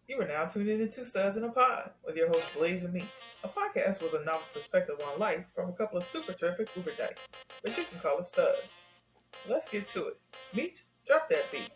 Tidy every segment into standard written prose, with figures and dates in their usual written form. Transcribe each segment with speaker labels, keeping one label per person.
Speaker 1: You are now tuning in to Two Studs in a Pod with your host Blaze and Meech, a podcast with a novel perspective on life from a couple of super terrific Uber dykes, but you can call us studs. Let's get to it. Meech, drop that beat.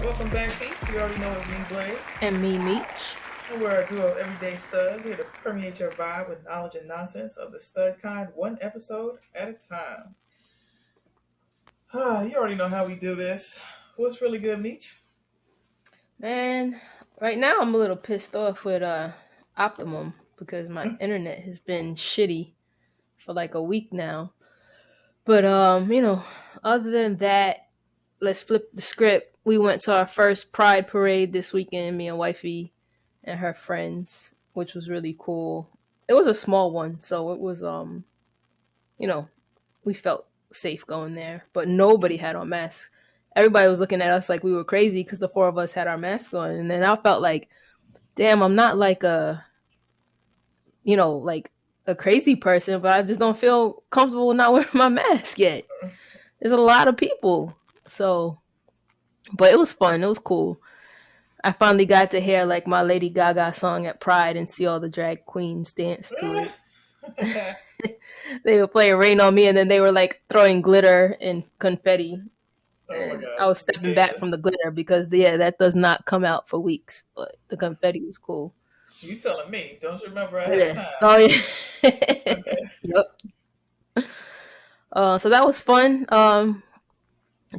Speaker 1: Welcome back, Meech. You already know it's me, Blaze.
Speaker 2: And me, Meech.
Speaker 1: And we're a duo of everyday studs here to permeate your vibe with knowledge and nonsense of the stud kind, one episode at a time. You already know how we do this. What's really good, Meech?
Speaker 2: Man, right now I'm a little pissed off with Optimum because my internet has been shitty for like a week now. But other than that, let's flip the script. We went to our first Pride parade this weekend, me and wifey and her friends, which was really cool. It was a small one, so it was we felt safe going there, but nobody had on masks. Everybody was looking at us like we were crazy because the four of us had our masks on. And then I felt like, damn, I'm not like like a crazy person, but I just don't feel comfortable not wearing my mask yet. There's a lot of people. So, but it was fun. It was cool. I finally got to hear like my Lady Gaga song at Pride and see all the drag queens dance to it. They were playing Rain on Me, and then they were like throwing glitter and confetti. And I was stepping back from the glitter because that does not come out for weeks. But the confetti was cool.
Speaker 1: You telling me? Don't you remember I had time?
Speaker 2: Oh yeah. Okay. Yep. So that was fun. I've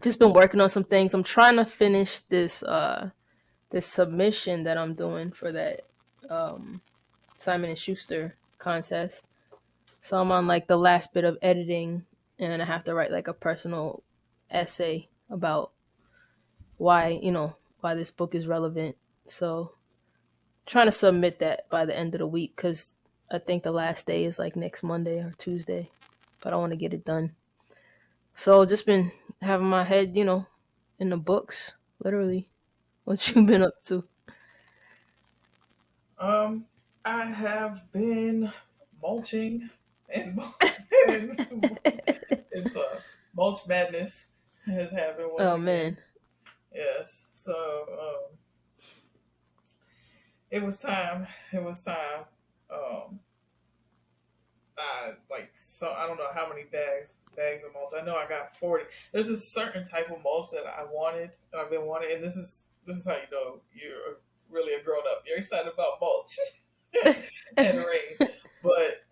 Speaker 2: just been working on some things. I'm trying to finish this submission that I'm doing for that Simon and Schuster contest. So I'm on like the last bit of editing, and I have to write like a personal essay about why this book is relevant. So trying to submit that by the end of the week because I think the last day is like next Monday or Tuesday, but I want to get it done. So just been having my head in the books, literally. What you been up to?
Speaker 1: I have been mulching and it's mulch madness has happened once again.
Speaker 2: Man.
Speaker 1: Yes. So it was time. I don't know how many bags of mulch. I know I got 40. There's a certain type of mulch that I wanted, and I've been wanting, and this is how you know you're really a grown up. You're excited about mulch and rain, but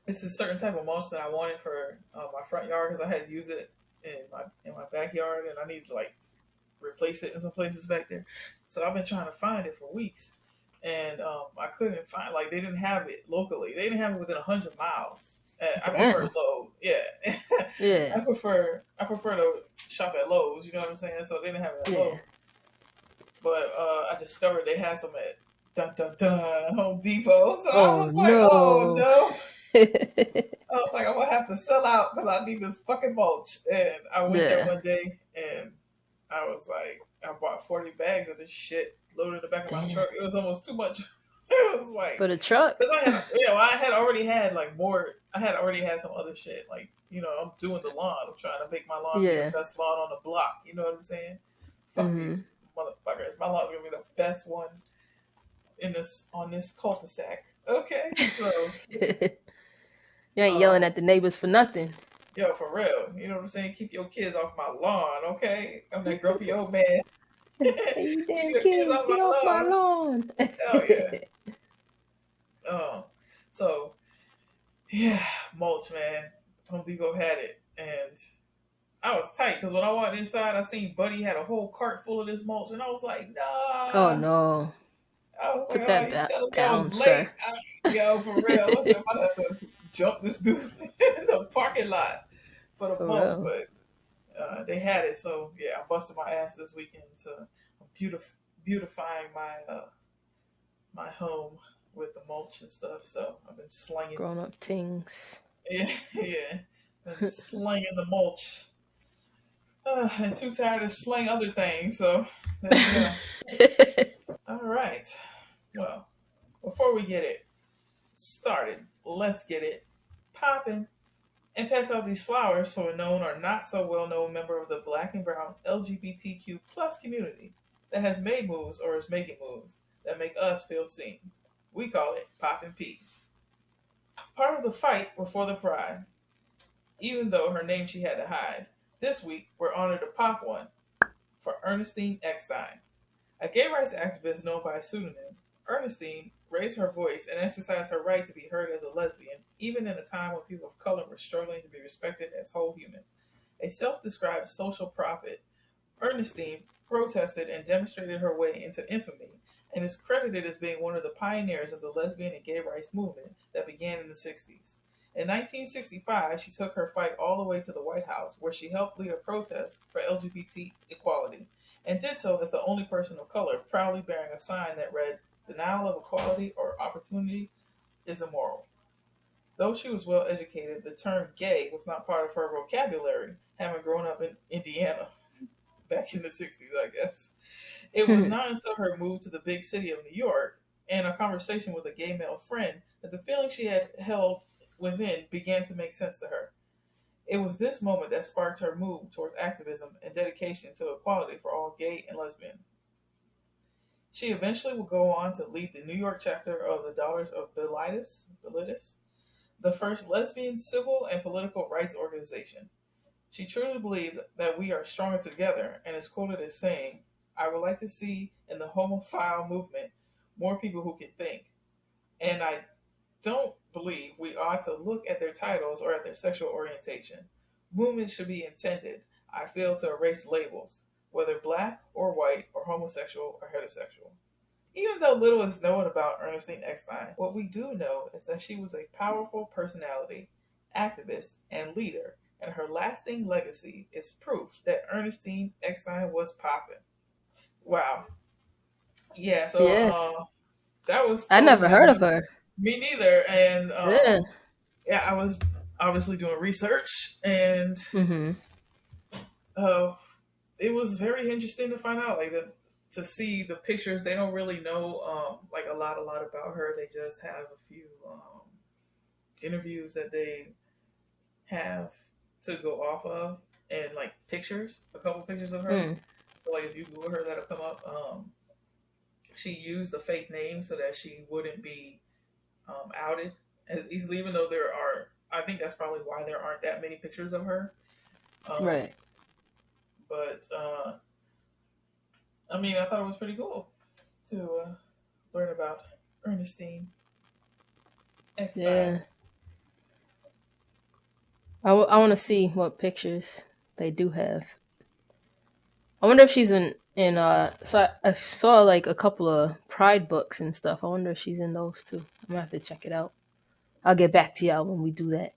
Speaker 1: it's a certain type of mulch that I wanted for my front yard because I had used it in my backyard, and I need to like replace it in some places back there. So I've been trying to find it for weeks, and I couldn't find. Like they didn't have it locally. They didn't have it within 100 miles. I prefer Lowe's. Yeah,
Speaker 2: yeah.
Speaker 1: I prefer to shop at Lowe's. You know what I'm saying? So they didn't have it at Lowe's. But I discovered they had some at Home Depot. So I was like, oh no. I was like, I'm gonna have to sell out because I need this fucking mulch. And I went there one day and I was like, I bought 40 bags of this shit loaded in the back of my truck. It was almost too much. It was like
Speaker 2: for the truck.
Speaker 1: Because I had already had like more. I had already had some other shit. Like I'm doing the lawn. I'm trying to make my lawn the best lawn on the block. You know what I'm saying? Fuck these motherfuckers. My lawn's gonna be the best one on this cul-de-sac. Okay, so.
Speaker 2: You ain't yelling at the neighbors for nothing.
Speaker 1: Yo, for real. You know what I'm saying? Keep your kids off my lawn, okay? I'm that grumpy old man.
Speaker 2: Hey, you damn kids, get off my lawn.
Speaker 1: Hell yeah. So, yeah, mulch, man. Home Depot had it. And I was tight because when I walked inside, I seen Buddy had a whole cart full of this mulch. And I was like, nah.
Speaker 2: Oh, no.
Speaker 1: I was
Speaker 2: Put
Speaker 1: like,
Speaker 2: that down, sir.
Speaker 1: Yo, for real. I was about to have to jump this dude in the parking lot for the mulch, but they had it. So yeah, I busted my ass this weekend to beautifying my home with the mulch and stuff. So I've been slinging
Speaker 2: grown up things.
Speaker 1: Yeah. and slinging the mulch. And too tired to sling other things, so there you go. All right. Well, before we get it started, let's get it popping and pass out these flowers to a known or not so well known member of the Black and brown LGBTQ plus community that has made moves or is making moves that make us feel seen. We call it Poppin' P. Part of the fight before the pride, even though her name she had to hide. This week, we're honored to pop one for Ernestine Eckstein. A gay rights activist known by a pseudonym, Ernestine raised her voice and exercised her right to be heard as a lesbian, even in a time when people of color were struggling to be respected as whole humans. A self-described social prophet, Ernestine protested and demonstrated her way into infamy and is credited as being one of the pioneers of the lesbian and gay rights movement that began in the 60s. In 1965, she took her fight all the way to the White House, where she helped lead a protest for LGBT equality, and did so as the only person of color, proudly bearing a sign that read, "Denial of equality or opportunity is immoral." Though she was well educated, the term gay was not part of her vocabulary, having grown up in Indiana back in the 60s, I guess. It was not until her move to the big city of New York and a conversation with a gay male friend that the feeling she had held within began to make sense to her. It was this moment that sparked her move towards activism and dedication to equality for all gay and lesbians. She eventually would go on to lead the New York chapter of the Daughters of Bilitis, the first lesbian civil and political rights organization. She truly believed that we are stronger together and is quoted as saying, "I would like to see in the homophile movement more people who can think. And I don't believe we ought to look at their titles or at their sexual orientation. Movement should be intended, I feel, to erase labels, whether black or white or homosexual or heterosexual." Even though little is known about Ernestine Eckstein, what we do know is that she was a powerful personality, activist, and leader, and her lasting legacy is proof that Ernestine Eckstein was popping. Wow. Yeah, so that was...
Speaker 2: I never heard of her.
Speaker 1: Me neither. And I was obviously doing research, and it was very interesting to find out, to see the pictures. They don't really know a lot about her. They just have a few interviews that they have to go off of, and pictures, a couple pictures of her. So if you Google her, that'll come up. She used a fake name so that she wouldn't be outed as easily, even though there are, I think that's probably why there aren't that many pictures of her.
Speaker 2: Right.
Speaker 1: But, I thought it was pretty cool to learn about Ernestine Eckstein.
Speaker 2: Yeah. I want to see what pictures they do have. I wonder if she's in so I saw a couple of Pride books and stuff. I wonder if she's in those too. I'm gonna have to check it out. I'll get back to y'all when we do that.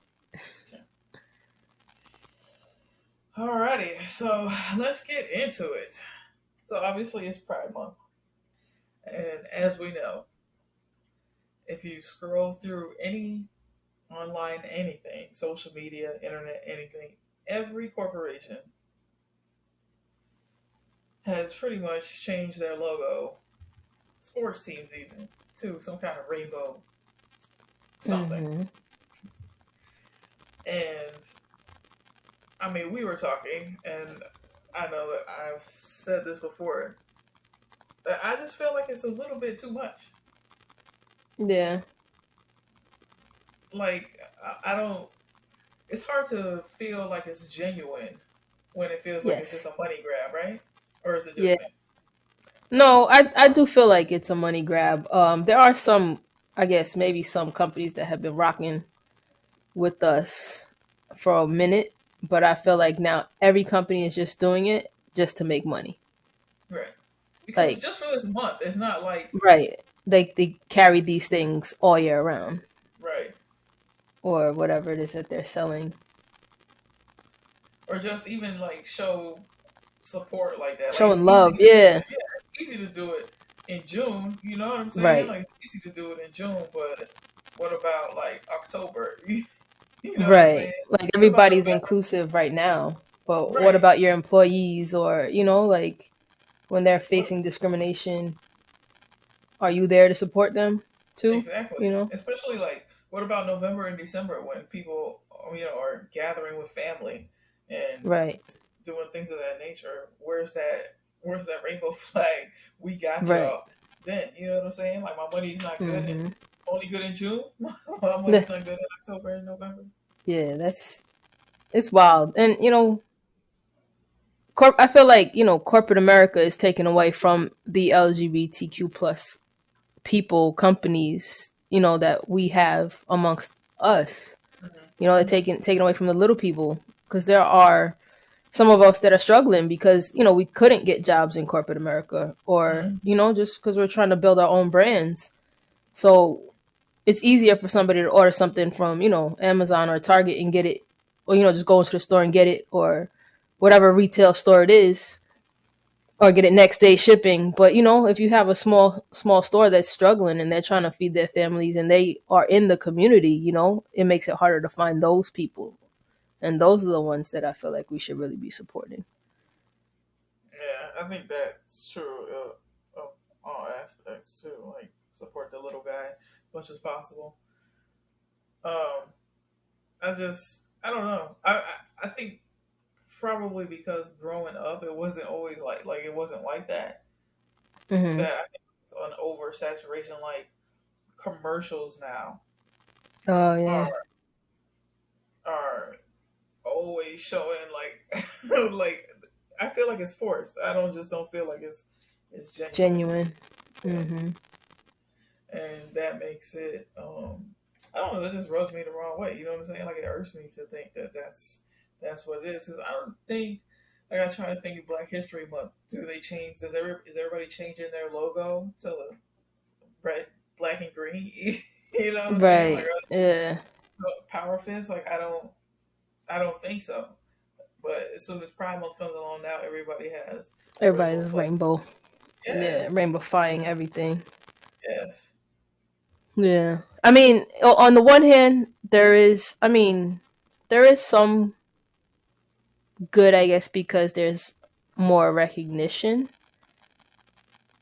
Speaker 1: Alrighty, so let's get into it. So obviously it's Pride Month. And as we know, if you scroll through any online anything, social media, internet, anything, every corporation has pretty much changed their logo, sports teams even, to some kind of rainbow something. And we were talking, and I know that I've said this before, that I just feel like it's a little bit too much.
Speaker 2: Yeah.
Speaker 1: I don't, it's hard to feel like it's genuine when it feels like it's just a money grab, right? Or is it just me?
Speaker 2: No, I do feel like it's a money grab. There are some, I guess, maybe some companies that have been rocking with us for a minute, but I feel like now every company is just doing it just to make money.
Speaker 1: Right. Because it's just for this month. It's not like...
Speaker 2: Right. They carry these things all year round.
Speaker 1: Right.
Speaker 2: Or whatever it is that they're selling.
Speaker 1: Or just even show support like that.
Speaker 2: Showing love, yeah.
Speaker 1: It's easy to do it in June, you know what I'm saying?
Speaker 2: Right.
Speaker 1: It's easy to do it in June, but what about October? You know what I'm saying?
Speaker 2: Right. Like
Speaker 1: What about
Speaker 2: everybody's
Speaker 1: November?
Speaker 2: inclusive right now, but what
Speaker 1: Right.
Speaker 2: about your employees or, like when they're
Speaker 1: What
Speaker 2: facing discrimination, are you there to support them too?
Speaker 1: exactly?
Speaker 2: You know?
Speaker 1: Especially like what about November and December when people are gathering with family and
Speaker 2: Right.
Speaker 1: doing things of that nature? Where's that rainbow flag? We got
Speaker 2: Right.
Speaker 1: y'all. Then you know what I'm saying? Like my money's not good and
Speaker 2: Mhm.
Speaker 1: only good in June. My money's not good in October and November.
Speaker 2: Yeah, it's wild. And I feel like, corporate America is taken away from the LGBTQ plus people, companies, that we have amongst us. They're
Speaker 1: Hmm.
Speaker 2: taken away from the little people because there are some of us that are struggling because we couldn't get jobs in corporate America, or
Speaker 1: Hmm.
Speaker 2: just because we're trying to build our own brands. So it's easier for somebody to order something from Amazon or Target and get it, or just go into the store and get it, or whatever retail store it is, or get it next day shipping. But if you have a small store that's struggling and they're trying to feed their families and they are in the community, it makes it harder to find those people, and those are the ones that I feel like we should really be supporting.
Speaker 1: Yeah, I think that's true of all aspects too. Like support the little guy as much as possible. Um, I don't know. I think probably because growing up it wasn't always like it wasn't like that.
Speaker 2: Hmm.
Speaker 1: That I think an oversaturation like commercials now
Speaker 2: Oh
Speaker 1: are
Speaker 2: yeah,
Speaker 1: are always showing like like I feel like it's forced. I don't feel like it's genuine.
Speaker 2: genuine.
Speaker 1: Yeah.
Speaker 2: Hmm.
Speaker 1: And that makes it I don't know, it just rubs me the wrong way. You know what I'm saying? Like it irks me to think that that's what it is. Because I don't think like I try to think of Black History Month. Do they change? Is everybody changing their logo to red, black, and green? You know what I'm saying? Like
Speaker 2: Right. Yeah.
Speaker 1: Power Fist. Like I don't think so. But as soon as Pride Month comes along, now everybody has a rainbow
Speaker 2: Everybody's
Speaker 1: flag.
Speaker 2: rainbow.
Speaker 1: Yeah.
Speaker 2: Yeah, rainbowifying everything.
Speaker 1: Yes.
Speaker 2: Yeah. I mean, on the one hand, there is some good, I guess, because there's more recognition.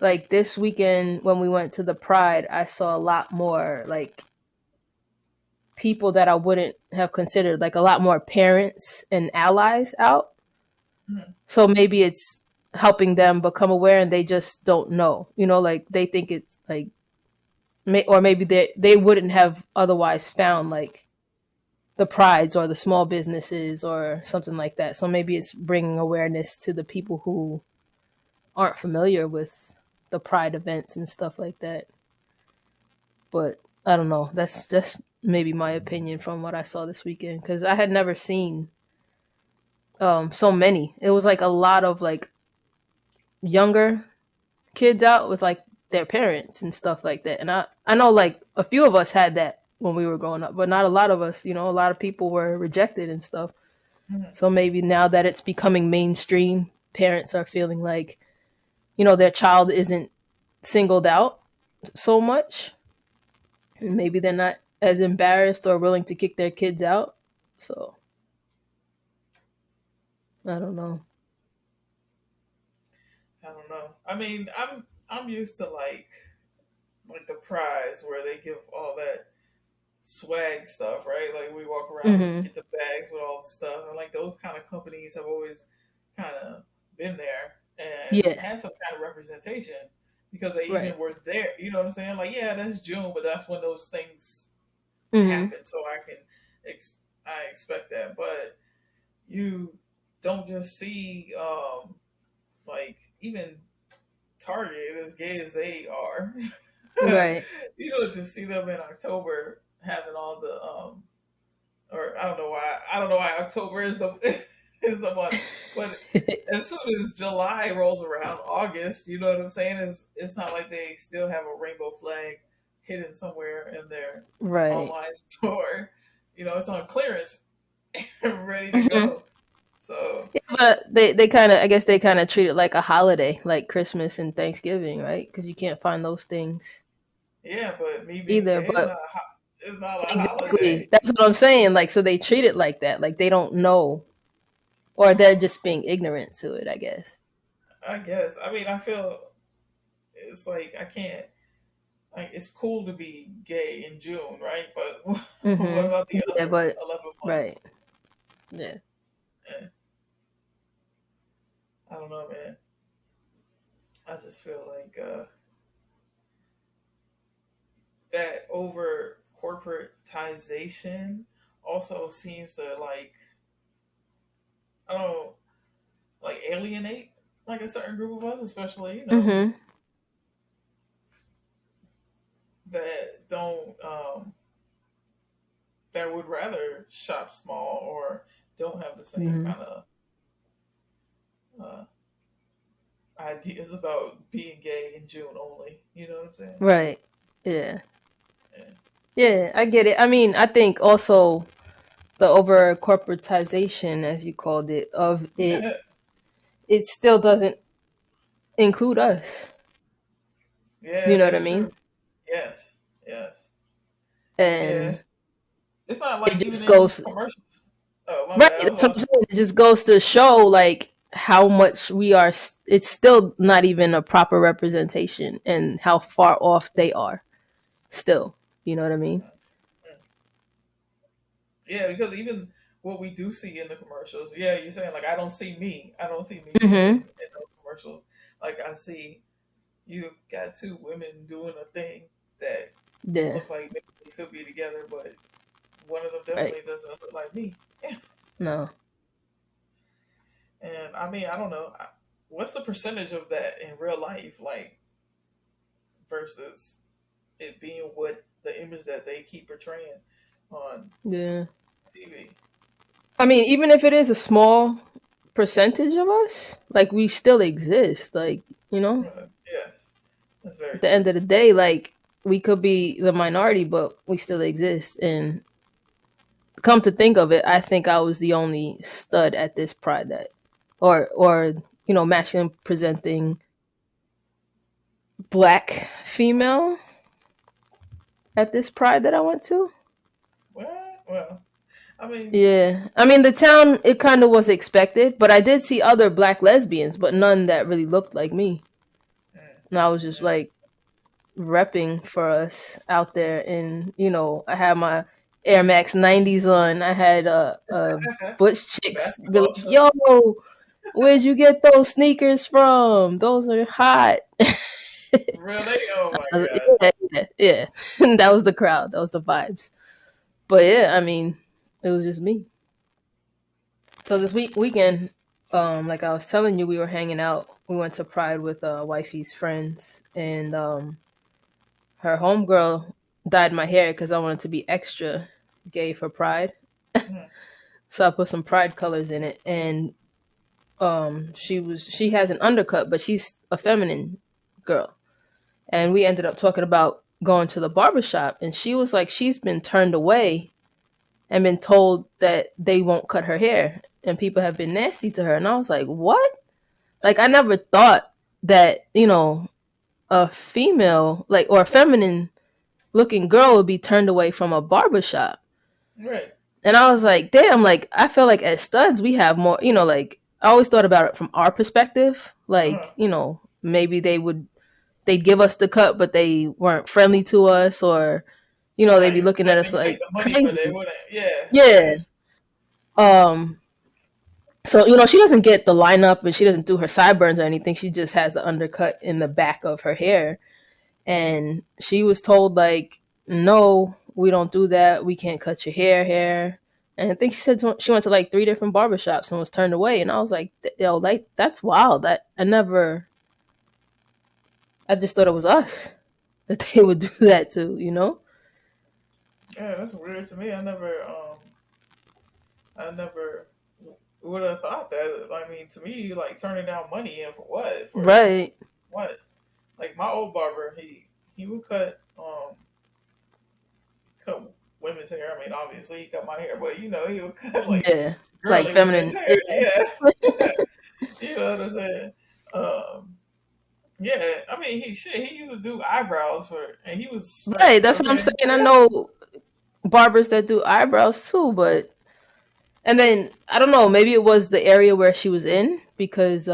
Speaker 2: Like this weekend when we went to the Pride, I saw a lot more like people that I wouldn't have considered, like a lot more parents and allies out.
Speaker 1: Mhm.
Speaker 2: So maybe it's helping them become aware and they just don't know. Like they think it's like or maybe they wouldn't have otherwise found like the prides or the small businesses or something like that. So maybe it's bringing awareness to the people who aren't familiar with the pride events and stuff like that. But I don't know. That's just maybe my opinion from what I saw this weekend because I had never seen so many. It was like a lot of like younger kids out with like their parents and stuff like that. And I know like a few of us had that when we were growing up, but not a lot of us. A lot of people were rejected and stuff.
Speaker 1: Mhm.
Speaker 2: So maybe now that it's becoming mainstream, parents are feeling like their child isn't singled out so much. And maybe they're not as embarrassed or willing to kick their kids out. So I don't know.
Speaker 1: I don't know. I mean, I'm used to like the prize where they give all that swag stuff, right? Like we walk around and
Speaker 2: Hmm.
Speaker 1: get the bags with all the stuff, and like those kind of companies have always kind of been there and
Speaker 2: Yeah.
Speaker 1: had some kind of representation because they
Speaker 2: Right.
Speaker 1: even were there. You know what I'm saying? Like, yeah, that's June, but that's when those things
Speaker 2: Hmm.
Speaker 1: happen, so I expect that. But you don't just see like even Target, as gay as they are,
Speaker 2: Right.
Speaker 1: you don't just see them in October having all the or I don't know why October is the is the month, but as soon as July rolls around, August, you know what I'm saying? It's not like they still have a rainbow flag hidden somewhere in their
Speaker 2: Right.
Speaker 1: online store. It's on clearance, ready to go. So
Speaker 2: But they kind of, I guess they kind of treat it like a holiday, like Christmas and Thanksgiving, right? Because you can't find those things
Speaker 1: yeah, but me being
Speaker 2: either.
Speaker 1: gay is not
Speaker 2: But
Speaker 1: a It's not a
Speaker 2: Exactly.
Speaker 1: holiday.
Speaker 2: That's what I'm saying. Like, so they treat it like that. Like they don't know, or they're just being ignorant to it, I guess.
Speaker 1: I guess. I mean, I feel it's like I can't. Like, it's cool to be gay in June, right? But what
Speaker 2: Mm-hmm.
Speaker 1: about the
Speaker 2: Yeah,
Speaker 1: other
Speaker 2: but
Speaker 1: 11 months?
Speaker 2: right. Yeah.
Speaker 1: Eh, I don't know, man. I just feel like that over corporatization also seems to like I don't know, like alienate like a certain group of us, especially
Speaker 2: Mm-hmm.
Speaker 1: that don't that would rather shop small or don't have the same
Speaker 2: Mm-hmm.
Speaker 1: kind of uh, ideas about being gay in June only. You know what I'm saying?
Speaker 2: Right. Yeah.
Speaker 1: Yeah.
Speaker 2: Yeah, I get it. I mean, I think also the over corporatization, as you called it, of it, it still doesn't include us.
Speaker 1: Yeah,
Speaker 2: You know what I
Speaker 1: that's
Speaker 2: mean?
Speaker 1: true. Yes, yes,
Speaker 2: And
Speaker 1: yes. It's not
Speaker 2: it
Speaker 1: like even
Speaker 2: just
Speaker 1: in
Speaker 2: goes
Speaker 1: commercials. Oh, my
Speaker 2: right.
Speaker 1: bad. I was
Speaker 2: That's what I'm
Speaker 1: watching.
Speaker 2: saying. It just goes to show like how much we are. It's still not even a proper representation, and how far off they are. Still, you know what I mean?
Speaker 1: Yeah, because even what we do see in the commercials, yeah, you're saying like I don't see me. I don't see me
Speaker 2: Mm-hmm.
Speaker 1: in those commercials. Like I see you got two women doing a thing that
Speaker 2: Yeah.
Speaker 1: look like maybe they could be together, but one of them
Speaker 2: Right.
Speaker 1: definitely doesn't look like me.
Speaker 2: No.
Speaker 1: And I mean, I don't know. What's the percentage of that in real life, like versus it being what the image that they keep portraying on
Speaker 2: Yeah.
Speaker 1: TV?
Speaker 2: I mean, even if it is a small percentage of us, like we still exist. Like, you know,
Speaker 1: Yes, that's very
Speaker 2: at the
Speaker 1: true.
Speaker 2: end of the day, like we could be the minority, but we still exist. And come to think of it, I think I was the only stud at this pride that, or masculine presenting black female at this pride that I went to.
Speaker 1: Well, I mean,
Speaker 2: Yeah, I mean the town, it kind of was expected, but I did see other black lesbians, but none that really looked like me.
Speaker 1: mm,
Speaker 2: And I was just
Speaker 1: mm.
Speaker 2: like repping for us out there, and I had my Air Max 90s on. I had butch chicks be
Speaker 1: Basketball
Speaker 2: like, "Yo,
Speaker 1: shorts.
Speaker 2: where'd you get those sneakers from? Those are hot."
Speaker 1: Really? Oh my
Speaker 2: I was
Speaker 1: god.
Speaker 2: like, yeah, yeah. That was the crowd. That was the vibes. But yeah, I mean, it was just me. So this weekend, like I was telling you, we were hanging out. We went to Pride with wifey's friends, and her homegirl dyed my hair because I wanted to be extra gay for Pride.
Speaker 1: Mm,
Speaker 2: So I put some Pride colors in it, and she has an undercut, but she's a feminine girl, and we ended up talking about going to the barbershop, and she was like, she's been turned away and been told that they won't cut her hair, and people have been nasty to her, and I was like, what? Like I never thought that a female, like, or a feminine looking girl would be turned away from a barbershop.
Speaker 1: right.
Speaker 2: And I was like, damn, like I feel like as studs we have more, like I always thought about it from our perspective.
Speaker 1: Uh-huh.
Speaker 2: Like, maybe they'd give us the cut but they weren't friendly to us, or they'd be
Speaker 1: Right.
Speaker 2: looking at
Speaker 1: Like
Speaker 2: us
Speaker 1: they take
Speaker 2: like
Speaker 1: the money, but
Speaker 2: crazy.
Speaker 1: they wouldn't. Yeah.
Speaker 2: Yeah.
Speaker 1: Yeah.
Speaker 2: Um so, she doesn't get the lineup and she doesn't do her sideburns or anything. She just has the undercut in the back of her hair. And she was told like, no, we don't do that. We can't cut your hair. And I think she said she went to like 3 different barbershops and was turned away. And I was like, yo, like that's wild. I just thought it was us that they would do that to,
Speaker 1: Yeah, that's weird to me. I never would have thought that. I mean, to me, like turning down money and for what? For
Speaker 2: Right.
Speaker 1: what? Like my old barber, he would cut women's hair. I mean, obviously he cut my hair, but he would cut like
Speaker 2: Yeah. Like
Speaker 1: girly women's
Speaker 2: feminine.
Speaker 1: hair. Yeah. You know what I'm saying? Um, yeah, I mean he used to do eyebrows and he was
Speaker 2: Right.
Speaker 1: straight.
Speaker 2: That's what I'm
Speaker 1: Okay.
Speaker 2: saying. I know barbers that do eyebrows too, but and then I don't know, maybe it was the area where she was in because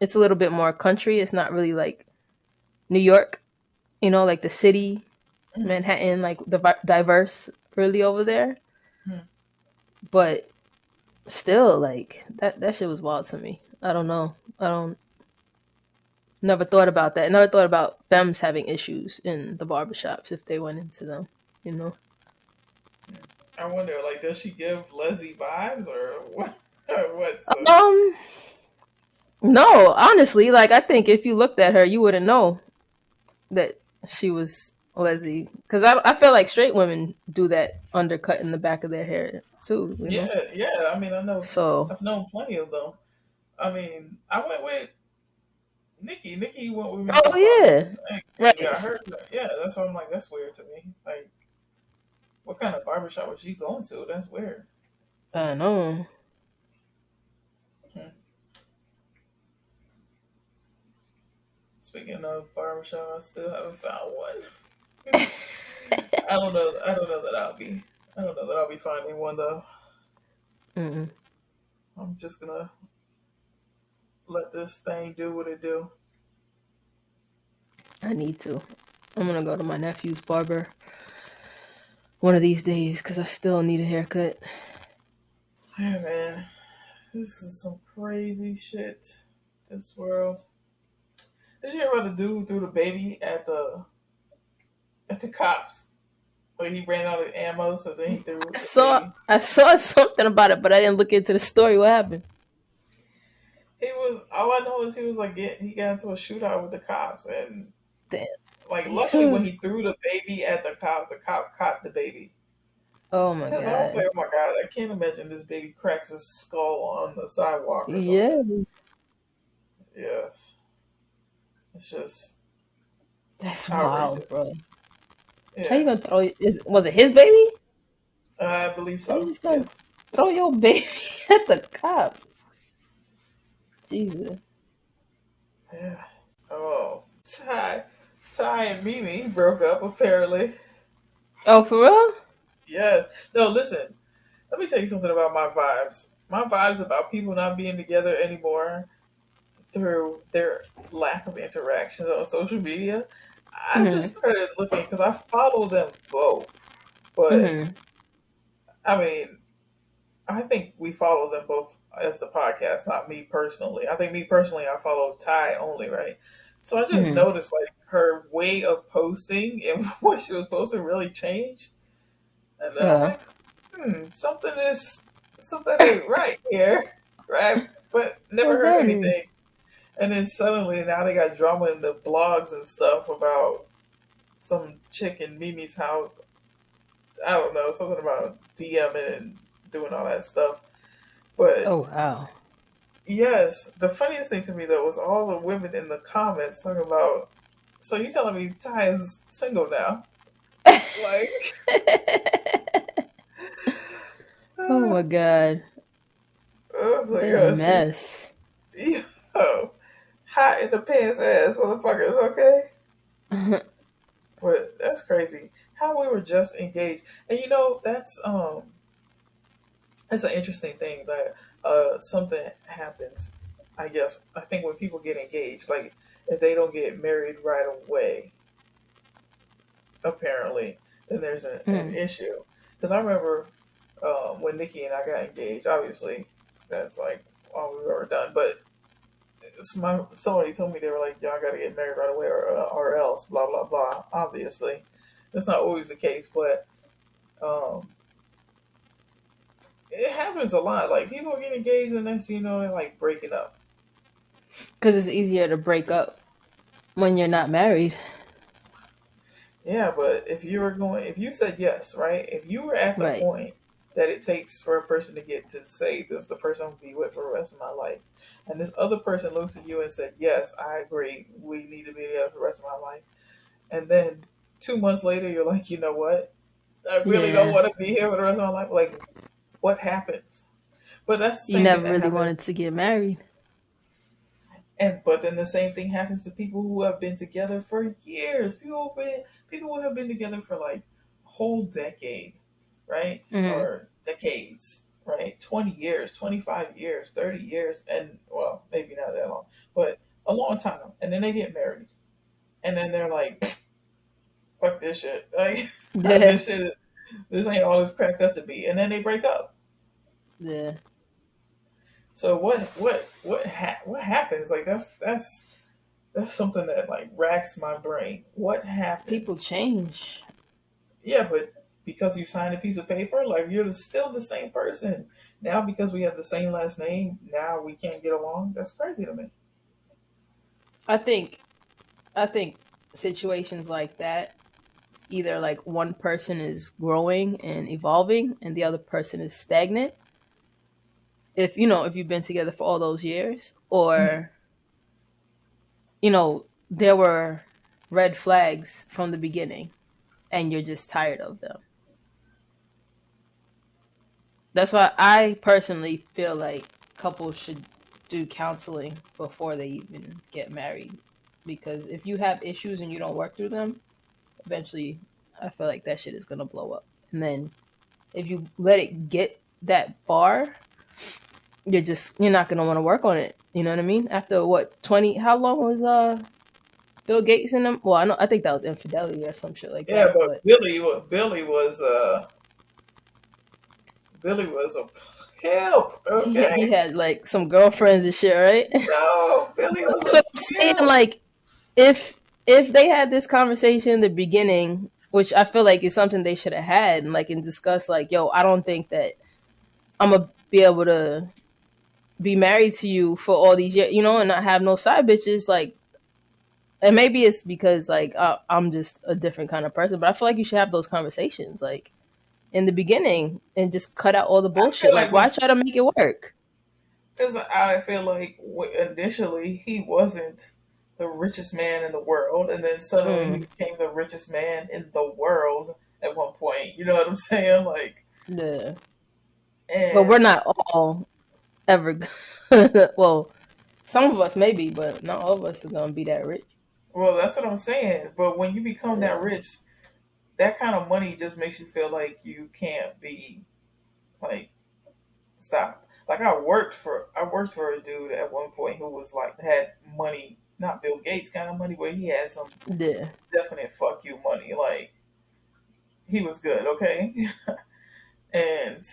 Speaker 2: it's a little bit more country. It's not really like New York, like the city, Manhattan, like diverse really over there. But still, like that shit was wild to me. I don't know. Never thought about that. Never thought about femmes having issues in the barbershops if they went into them,
Speaker 1: I wonder, like, does she give Leslie vibes or what? What's the...
Speaker 2: No, honestly, like I think if you looked at her, you wouldn't know that she was Leslie. Because I feel like straight women do that undercut in the back of their hair too.
Speaker 1: Yeah. I mean, I know.
Speaker 2: So
Speaker 1: I've known plenty of them. I mean, I went with Nikki. Nikki went with me.
Speaker 2: Oh yeah,
Speaker 1: right. Got her. Yeah, that's why I'm like, that's weird to me. Like, what kind of barbershop was she going to? That's weird.
Speaker 2: I know.
Speaker 1: Speaking of barbershop, I still haven't found one. I don't know that I'll be finding one though. I'm just gonna let this thing do what it do.
Speaker 2: I need to. I'm gonna go to my nephew's barber one of these days because I still need a haircut.
Speaker 1: Yeah, man, this is some crazy shit. This world. Did you hear about the dude who threw the baby at the cops? Like he ran out of ammo, so then he threw it.
Speaker 2: I saw something about it, but I didn't look into the story. What happened?
Speaker 1: All I know is he was like he got into a shootout with the cops, and
Speaker 2: damn.
Speaker 1: Like luckily when he threw the baby at the cop caught the baby.
Speaker 2: Oh my god!
Speaker 1: I was like, oh my god, I can't imagine this baby cracks his skull on the sidewalk.
Speaker 2: Yeah.
Speaker 1: Yes. It's just
Speaker 2: that's wild, bro.
Speaker 1: Yeah.
Speaker 2: How you gonna throw? Was it his baby?
Speaker 1: I believe so.
Speaker 2: How you just gonna throw your baby at the cop? Jesus.
Speaker 1: Yeah. Oh, Ty and Mimi broke up apparently.
Speaker 2: Oh, for real?
Speaker 1: Yes. No, listen. Let me tell you something about my vibes. My vibes about people not being together anymore through their lack of interactions on social media. I just started looking because I follow them both. But, I mean, I think we follow them both as the podcast, not me personally. I think me personally, I follow Ty only, right? So I just noticed, like, her way of posting and what she was posting really changed. And then I'm like, something ain't right here, right? But never heard anything. And then suddenly now they got drama in the blogs and stuff about some chick in Mimi's house. I don't know, something about DMing and doing all that stuff. But
Speaker 2: oh wow.
Speaker 1: Yes, the funniest thing to me though was all the women in the comments talking about. So you telling me Ty is single now? Like,
Speaker 2: oh my god,
Speaker 1: I was like,
Speaker 2: a mess.
Speaker 1: Yo, hot in the pants ass motherfuckers, okay? But that's crazy. How we were just engaged, and that's an interesting thing that something happens. I guess I think when people get engaged, like if they don't get married right away, apparently, then there's an issue. Because I remember when Nikki and I got engaged. Obviously, that's like all we've ever done. But somebody told me they were like, "Y'all got to get married right away, or else." Blah blah blah. Obviously, that's not always the case, but it happens a lot. Like people get engaged and next thing you know, they're like breaking up.
Speaker 2: Because it's easier to break up when you're not married.
Speaker 1: Yeah, but if you said yes, right? If you were at the point that it takes for a person to get to say this, the person I'm gonna be with for the rest of my life, and this other person looks at you and said, "Yes, I agree. We need to be together for the rest of my life," and then 2 months later, you're like, "You know what? I really don't want to be here for the rest of my life." Like, what happens? But that's the same
Speaker 2: you never
Speaker 1: thing
Speaker 2: really wanted to get married.
Speaker 1: But then the same thing happens to people who have been together for years. People who have been together for like a whole decade, right? Or decades, right? 20 years, 25 years, 30 years, and well, maybe not that long, but a long time. And then they get married. And then they're like, fuck this shit. Like, this ain't all it's cracked up to be. And then they break up.
Speaker 2: Yeah.
Speaker 1: So what happens? Like that's something that like racks my brain. What happens?
Speaker 2: People change.
Speaker 1: Yeah, but because you signed a piece of paper, like you're still the same person. Now because we have the same last name, now we can't get along. That's crazy to me.
Speaker 2: I think situations like that, either like one person is growing and evolving and the other person is stagnant. If you've been together for all those years, or there were red flags from the beginning and you're just tired of them. That's why I personally feel like couples should do counseling before they even get married. Because if you have issues and you don't work through them, eventually I feel like that shit is going to blow up. And then if you let it get that far, you're not going to want to work on it. You know what I mean? After what, 20, how long was Bill Gates in them? Well, I think that was infidelity or some shit like that.
Speaker 1: Yeah, but Billy was a help. Okay.
Speaker 2: He had like some girlfriends and shit, right?
Speaker 1: No, Billy was
Speaker 2: so I'm saying, like, if they had this conversation in the beginning, which I feel like is something they should have had, and discuss, like, yo, I don't think that I'm gonna be able to be married to you for all these years, and not have no side bitches, like. And maybe it's because like I'm just a different kind of person, but I feel like you should have those conversations like in the beginning and just cut out all the bullshit. Like why try to make it work?
Speaker 1: Because I feel like initially he wasn't the richest man in the world, and then suddenly he became the richest man in the world at one point. You know what I'm saying? Like,
Speaker 2: yeah. But we're not all ever. Well, some of us maybe, but not all of us are gonna be that rich.
Speaker 1: Well, that's what I'm saying. But when you become that rich, that kind of money just makes you feel like you can't be like stop. Like I worked for a dude at one point who was like had money, not Bill Gates kind of money, but he had some definite fuck you money. Like he was good, okay? And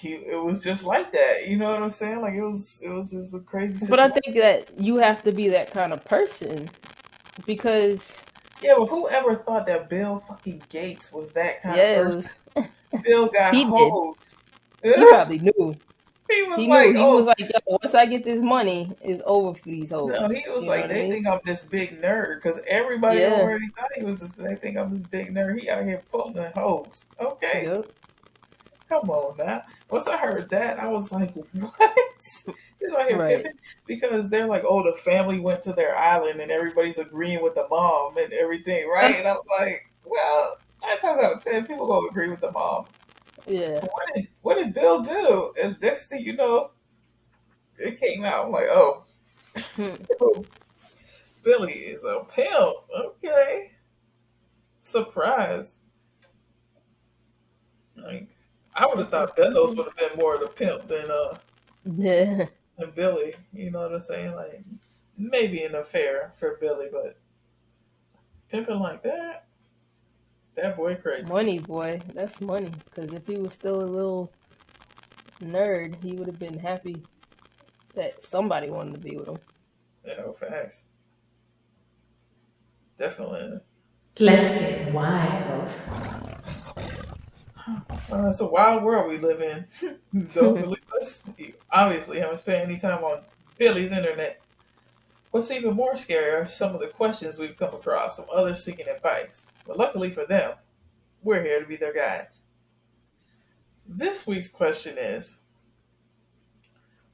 Speaker 1: it was just like that, you know what I'm saying? Like it was just a crazy situation.
Speaker 2: But I think that you have to be that kind of person because
Speaker 1: but whoever thought that Bill fucking Gates was that kind of person? Bill got hoes.
Speaker 2: He probably knew.
Speaker 1: He was
Speaker 2: like, yo, once I get this money, it's over for these hoes.
Speaker 1: No, he was like, they think I'm this big nerd because everybody already thought he was this. They think I'm this big nerd. He out here pulling hoes. Okay. Yep. Come on now. Once I heard that, I was like, what? He's out here pimping? Because they're like, oh, the family went to their island and everybody's agreeing with the mom and everything, right? And I'm like, well, 9 times out of 10, people gonna agree with the mom.
Speaker 2: Yeah.
Speaker 1: What did Bill do? And next thing you know, it came out. I'm like, oh, Billy is a pimp. Okay. Surprise. Like, I would have thought Bezos would have been more of the pimp than Billy. You know what I'm saying? Like, maybe an affair for Billy, but pimping like that boy crazy.
Speaker 2: Money, boy. That's money. Because if he was still a little nerd, he would have been happy that somebody wanted to be with him.
Speaker 1: Yeah, facts. Definitely.
Speaker 3: Let's get wild.
Speaker 1: It's a wild world we live in. Don't believe us? You obviously haven't spent any time on Billy's internet. What's even more scary are some of the questions we've come across from others seeking advice. But luckily for them, we're here to be their guides. This week's question is,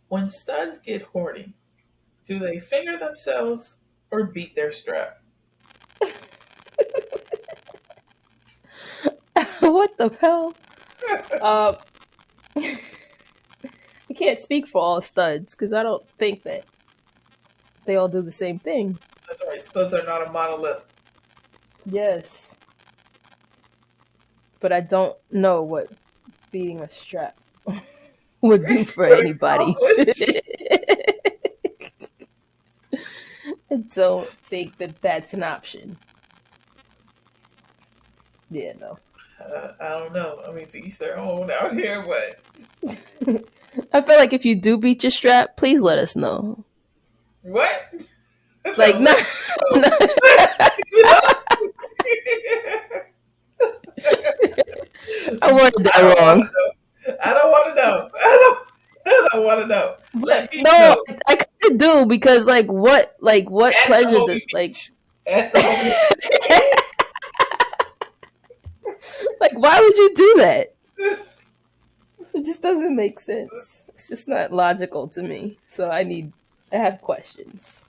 Speaker 1: when studs get horny, do they finger themselves or beat their strap?
Speaker 2: What the hell? I can't speak for all studs because I don't think that they all do the same thing.
Speaker 1: That's right. Studs are not a monolith.
Speaker 2: Yes. but I don't know what beating a strap would do for anybody. I don't think that that's an option. Yeah, no.
Speaker 1: I don't know. I mean, to each their own out here, but
Speaker 2: I feel like if you do beat your strap, please let us know.
Speaker 1: What?
Speaker 2: Like, no. I wanted that wrong.
Speaker 1: I don't want to know. I don't want to know. Let me
Speaker 2: no,
Speaker 1: know.
Speaker 2: I kind of do because, like, what at pleasure does, like, like, why would you do that? It just doesn't make sense. It's just not logical to me. So I have questions.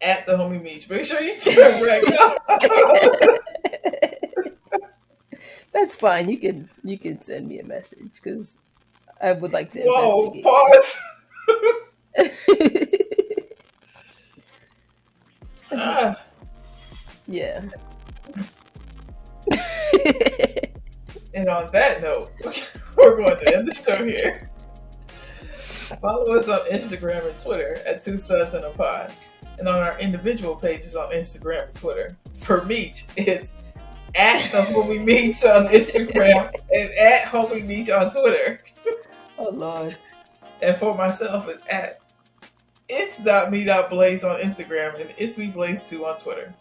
Speaker 1: At the homie Meech. Make sure you turn back.
Speaker 2: That's fine. You can send me a message because I would like to investigate.
Speaker 1: Pause.
Speaker 2: Yeah.
Speaker 1: And on that note, we're going to end the show here. Follow us on Instagram and Twitter at 2 Studs and a Pod. And on our individual pages on Instagram and Twitter. For Meech, it's at the homie Meech on Instagram and at homie Meech on Twitter.
Speaker 2: Oh, Lord.
Speaker 1: And for myself, it's at it's.me.blaze on Instagram and it's me Blaze 2 on Twitter.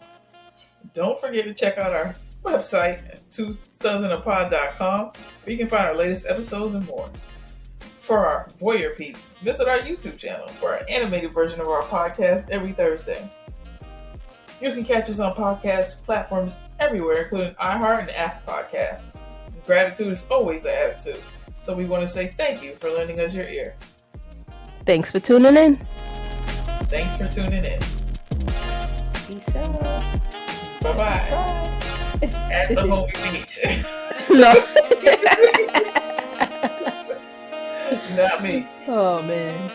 Speaker 1: Don't forget to check out our website at 2studsandapod.com where you can find our latest episodes and more. For our voyeur peeps, visit our YouTube channel for our animated version of our podcast every Thursday. You can catch us on podcast platforms everywhere, including iHeart and Apple Podcasts. Gratitude is always the attitude, so we want to say thank you for lending us your ear.
Speaker 2: Thanks for tuning in.
Speaker 1: Thanks for tuning in.
Speaker 2: Peace out.
Speaker 1: Bye-bye. Bye. At the homie Meech.
Speaker 2: No.
Speaker 1: Not me.
Speaker 2: Oh, man.